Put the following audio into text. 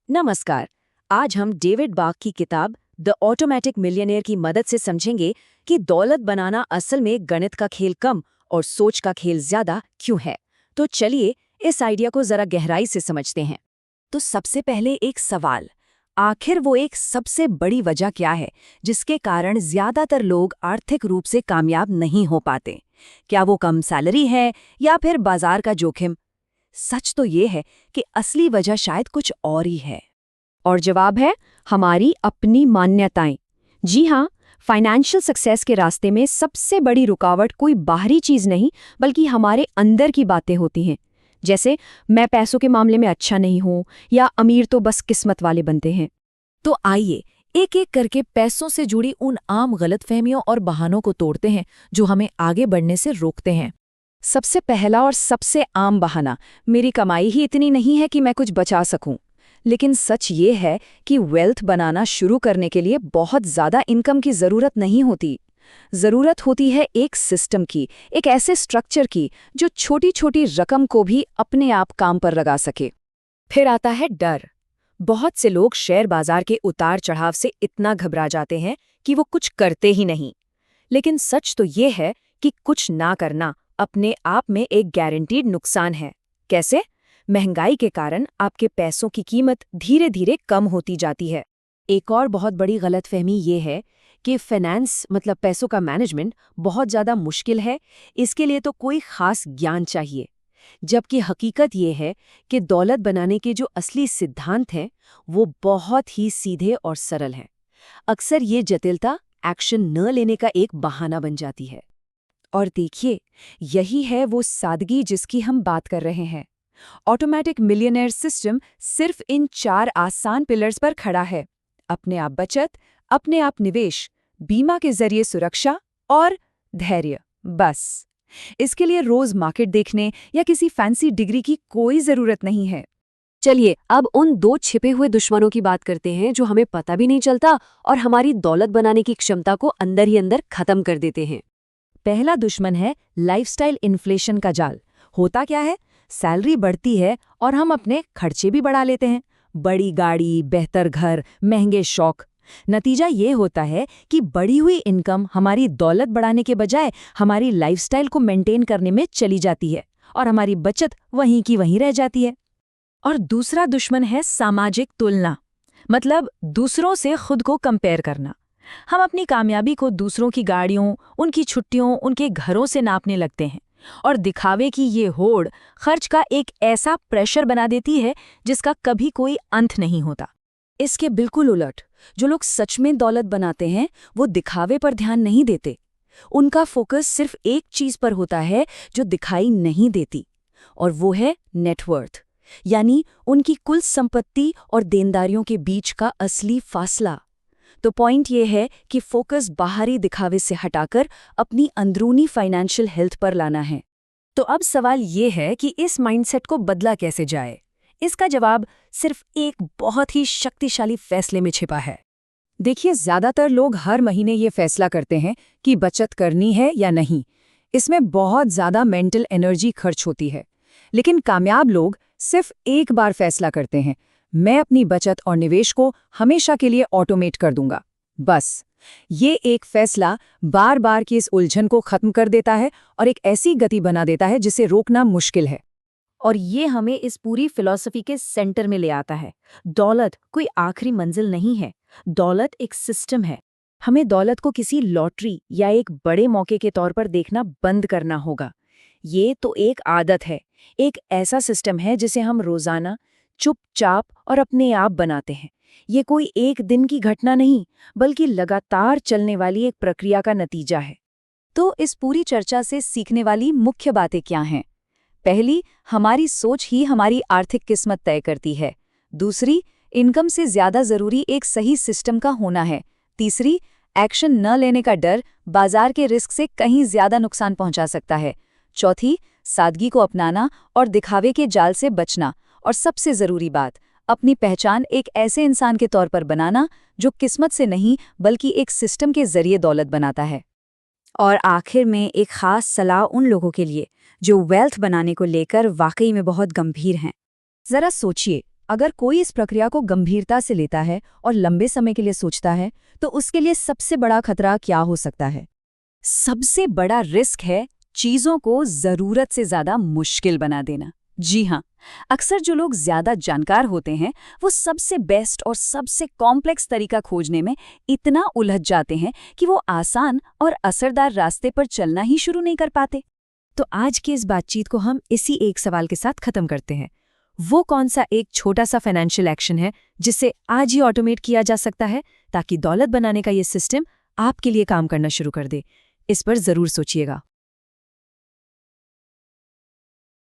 नमस्कार। आज हम डेविड बाक की किताब द ऑटोमेटिक मिलियनेयर की मदद से समझेंगे कि दौलत बनाना असल में गणित का खेल कम और सोच का खेल ज्यादा क्यों है। तो चलिए इस आइडिया को जरा गहराई से समझते हैं। तो सबसे पहले एक सवाल, आखिर वो एक सबसे बड़ी वजह क्या है जिसके कारण ज्यादातर लोग आर्थिक रूप से कामयाब नहीं हो पाते? क्या वो कम सैलरी है या फिर बाजार का जोखिम? सच तो ये है कि असली वजह शायद कुछ और ही है। और जवाब है हमारी अपनी मान्यताएं। जी हाँ, फाइनेंशियल सक्सेस के रास्ते में सबसे बड़ी रुकावट कोई बाहरी चीज नहीं बल्कि हमारे अंदर की बातें होती हैं। जैसे मैं पैसों के मामले में अच्छा नहीं हूं या अमीर तो बस किस्मत वाले बनते हैं। तो आइए एक एक करके पैसों से जुड़ी उन आम गलतफहमियों और बहानों को तोड़ते हैं जो हमें आगे बढ़ने से रोकते हैं। सबसे पहला और सबसे आम बहाना, मेरी कमाई ही इतनी नहीं है कि मैं कुछ बचा सकूं। लेकिन सच ये है कि वेल्थ बनाना शुरू करने के लिए बहुत ज़्यादा इनकम की ज़रूरत नहीं होती। ज़रूरत होती है एक सिस्टम की, एक ऐसे स्ट्रक्चर की जो छोटी छोटी रकम को भी अपने आप काम पर लगा सके। फिर आता है डर। बहुत से लोग शेयर बाजार के उतार चढ़ाव से इतना घबरा जाते हैं कि वो कुछ करते ही नहीं। लेकिन सच तो ये है कि कुछ ना करना अपने आप में एक गारंटीड नुकसान है। कैसे? महंगाई के कारण आपके पैसों की कीमत धीरे धीरे कम होती जाती है। एक और बहुत बड़ी गलतफहमी ये है कि फाइनेंस मतलब पैसों का मैनेजमेंट बहुत ज़्यादा मुश्किल है, इसके लिए तो कोई खास ज्ञान चाहिए। जबकि हकीकत ये है कि दौलत बनाने के जो असली सिद्धांत हैं वो बहुत ही सीधे और सरल हैं। अक्सर ये जटिलता एक्शन न लेने का एक बहाना बन जाती है। और देखिए, यही है वो सादगी जिसकी हम बात कर रहे हैं। ऑटोमेटिक मिलियनेयर सिस्टम सिर्फ इन 4 आसान पिलर्स पर खड़ा है: अपने आप बचत, अपने आप निवेश, बीमा के जरिए सुरक्षा और धैर्य। बस इसके लिए रोज मार्केट देखने या किसी फैंसी डिग्री की कोई जरूरत नहीं है। चलिए अब उन 2 छिपे हुए दुश्मनों की बात करते हैं जो हमें पता भी नहीं चलता और हमारी दौलत बनाने की क्षमता को अंदर ही अंदर खत्म कर देते हैं। पहला दुश्मन है लाइफस्टाइल इन्फ्लेशन का जाल। होता क्या है, सैलरी बढ़ती है और हम अपने खर्चे भी बढ़ा लेते हैं। बड़ी गाड़ी, बेहतर घर, महंगे शौक। नतीजा ये होता है कि बढ़ी हुई इनकम हमारी दौलत बढ़ाने के बजाय हमारी लाइफस्टाइल को मेंटेन करने में चली जाती है और हमारी बचत वहीं की वहीं रह जाती है। और दूसरा दुश्मन है सामाजिक तुलना, मतलब दूसरों से खुद को कंपेयर करना। हम अपनी कामयाबी को दूसरों की गाड़ियों, उनकी छुट्टियों, उनके घरों से नापने लगते हैं और दिखावे की ये होड़ खर्च का एक ऐसा प्रेशर बना देती है जिसका कभी कोई अंत नहीं होता। इसके बिल्कुल उलट, जो लोग सच में दौलत बनाते हैं वो दिखावे पर ध्यान नहीं देते। उनका फोकस सिर्फ एक चीज पर होता है जो दिखाई नहीं देती, और वो है नेटवर्थ, यानी उनकी कुल संपत्ति और देनदारियों के बीच का असली फासला। तो पॉइंट ये है कि फोकस बाहरी दिखावे से हटाकर अपनी अंदरूनी फाइनेंशियल हेल्थ पर लाना है। तो अब सवाल ये है कि इस माइंडसेट को बदला कैसे जाए? इसका जवाब सिर्फ एक बहुत ही शक्तिशाली फैसले में छिपा है। देखिए, ज्यादातर लोग हर महीने ये फैसला करते हैं कि बचत करनी है या नहीं। इसमें बहुत ज्यादा मेंटल एनर्जी खर्च होती है। लेकिन कामयाब लोग सिर्फ एक बार फैसला करते हैं, मैं अपनी बचत और निवेश को हमेशा के लिए ऑटोमेट कर दूंगा। बस ये एक फैसला बार बार की इस उलझन को खत्म कर देता है और एक ऐसी गति बना देता है जिसे रोकना मुश्किल है। और ये हमें इस पूरी फिलॉसफी के सेंटर में ले आता है। दौलत कोई आखिरी मंजिल नहीं है, दौलत एक सिस्टम है। हमें दौलत को किसी लॉटरी या एक बड़े मौके के तौर पर देखना बंद करना होगा। ये तो एक आदत है, एक ऐसा सिस्टम है जिसे हम रोजाना चुपचाप और अपने आप बनाते हैं। ये कोई एक दिन की घटना नहीं, बल्कि लगातार चलने वाली एक प्रक्रिया का नतीजा है। तो इस पूरी चर्चा से सीखने वाली मुख्य बातें क्या हैं? पहली, हमारी सोच ही हमारी आर्थिक किस्मत तय करती है। दूसरी, इनकम से ज्यादा जरूरी एक सही सिस्टम का होना है। तीसरी, एक्शन न लेने का डर बाजार के रिस्क से कहीं ज्यादा नुकसान पहुंचा सकता है। चौथी, सादगी को अपनाना और दिखावे के जाल से बचना। और सबसे जरूरी बात, अपनी पहचान एक ऐसे इंसान के तौर पर बनाना जो किस्मत से नहीं बल्कि एक सिस्टम के जरिए दौलत बनाता है। और आखिर में एक खास सलाह उन लोगों के लिए जो वेल्थ बनाने को लेकर वाकई में बहुत गंभीर हैं। जरा सोचिए, अगर कोई इस प्रक्रिया को गंभीरता से लेता है और लंबे समय के लिए सोचता है, तो उसके लिए सबसे बड़ा खतरा क्या हो सकता है? सबसे बड़ा रिस्क है चीजों को जरूरत से ज्यादा मुश्किल बना देना। जी हाँ, अक्सर जो लोग ज्यादा जानकार होते हैं वो सबसे बेस्ट और सबसे कॉम्प्लेक्स तरीका खोजने में इतना उलझ जाते हैं कि वो आसान और असरदार रास्ते पर चलना ही शुरू नहीं कर पाते। तो आज की इस बातचीत को हम इसी एक सवाल के साथ खत्म करते हैं। वो कौन सा एक छोटा सा फाइनेंशियल एक्शन है जिसे आज ही ऑटोमेट किया जा सकता है ताकि दौलत बनाने का ये सिस्टम आपके लिए काम करना शुरू कर दे? इस पर जरूर सोचिएगा।